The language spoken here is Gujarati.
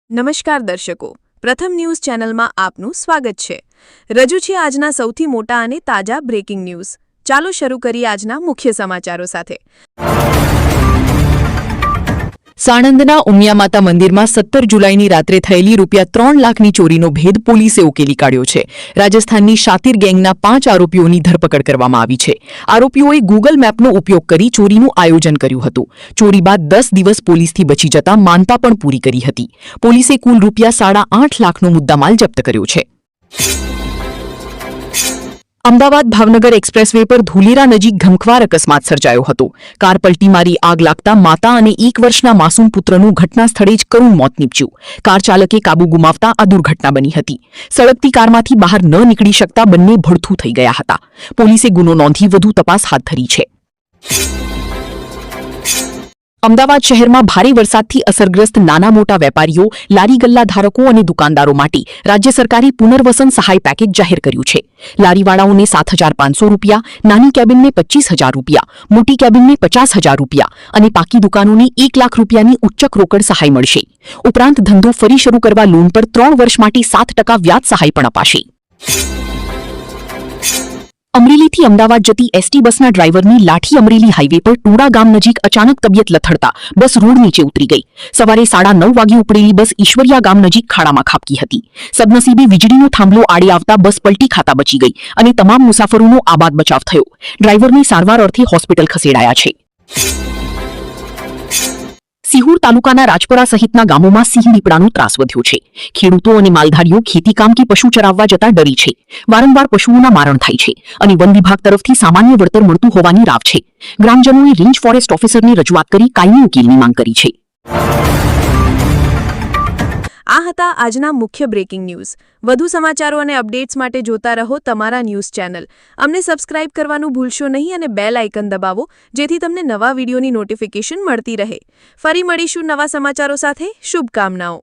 નમસ્કાર દર્શકો, પ્રથમ ન્યૂઝ ચેનલમાં આપનું સ્વાગત છે। રજૂ છે આજના સૌથી મોટા અને તાજા બ્રેકિંગ ન્યૂઝ। ચાલો શરૂ કરીએ આજના મુખ્ય સમાચારો સાથે। સાણંદના ઉમિયામાતા મંદિરમાં 17 જુલાઈની રાત્રે થયેલી ₹3 લાખની ચોરીનો ભેદ પોલીસે ઉકેલી કાઢ્યો છે। રાજસ્થાનની શાતિર ગેંગના 5 આરોપીઓની ધરપકડ કરવામાં આવી છે। આરોપીઓએ ગૂગલ મેપનો ઉપયોગ કરી ચોરીનું આયોજન કર્યું હતું। ચોરી બાદ 10 દિવસ પોલીસથી બચી જતા માનતા પણ પૂરી કરી હતી। પોલીસે કુલ ₹8.5 લાખનો મુદ્દામાલ જપ્ત કર્યો છે। અમદાવાદ ભાવનગર એક્સપ્રેસવે પર ધુલેરા નજીક ઘમખવાર અકસ્માત સર્જાયો હતો। કાર પલટી મારી આગ લાગતા માતા અને 1 વર્ષના માસૂમ પુત્રનું ઘટના સ્થળે જ કરુણ મોત નીપજ્યું। કાર ચાલકે કાબુ ગુમાવતા આ દુર્ઘટના બની હતી। સળગતી કારમાંથી બહાર ન નીકળી શકતા બંને ભડથું થઈ ગયા હતા। પોલીસે ગુનો નોંધી વધુ તપાસ હાથ ધરી છે। અમદાવાદ શહેરમાં ભારે વરસાદથી અસરગ્રસ્ત નાના મોટા વેપારીઓ, લારી ગલ્લા ધારકો અને દુકાનદારો માટે રાજ્ય સરકારે પુનર્વસન સહાય પેકેજ જાહેર કર્યું છે। લારીવાળાઓને ₹7,500, નાની કેબિનને ₹25,000, મોટી કેબિનને ₹50,000 અને પાકી દુકાનોને ₹1 લાખની ઉચ્ચક રોકડ સહાય મળશે। ઉપરાંત ધંધો ફરી શરૂ કરવા લોન પર 3 વર્ષ માટે 7% વ્યાજ સહાય પણ અપાશે। અમરેલીથી અમદાવાદ જતી એસટી બસના ડ્રાઈવરની લાઠી અમરેલી હાઈવે પર ટોડા ગામ નજીક અચાનક તબિયત લથડતા બસ રોડ નીચે ઉતરી ગઈ। સવારે 9:30 વાગે ઉપડેલી બસ ઈશ્વરિયા ગામ નજીક ખાડામાં ખાબકી હતી। સદનસીબે વીજળીનો થાંભલો આડે આવતા બસ પલટી ખાતા બચી ગઈ અને તમામ મુસાફરોનો આબાદ બચાવ થયો। ડ્રાઈવરને સારવાર અર્થે હોસ્પિટલ ખસેડાયા છે। સિહોર તાલુકાના રાજપરા સહિતના ગામોમાં સિંહ દીપડાનો ત્રાસ વધ્યો છે। ખેડૂતો અને માલધારીઓ ખેતીકામ કે પશુ ચરાવવા જતા ડરી છે। વારંવાર પશુઓના મારણ થાય છે અને વન વિભાગ તરફથી સામાન્ય વળતર મળતું હોવાની રાવ છે। ગ્રામજનોએ રેન્જ ફોરેસ્ટ ઓફિસરને રજૂઆત કરી કાયમી ઉકેલની માંગ કરી છે। આ હતા આજના મુખ્ય બ્રેકિંગ ન્યૂઝ। વધુ સમાચારો અને અપડેટ્સ માટે જોતા રહો તમારા ન્યૂઝ ચેનલ। અમને સબસ્ક્રાઇબ કરવાનું ભૂલશો નહીં અને બેલ આઇકન દબાવો જેથી તમને નવા વિડીયોની નોટિફિકેશન મળતી રહે। ફરી મળીશું નવા સમાચારો સાથે। શુભકામનાઓ।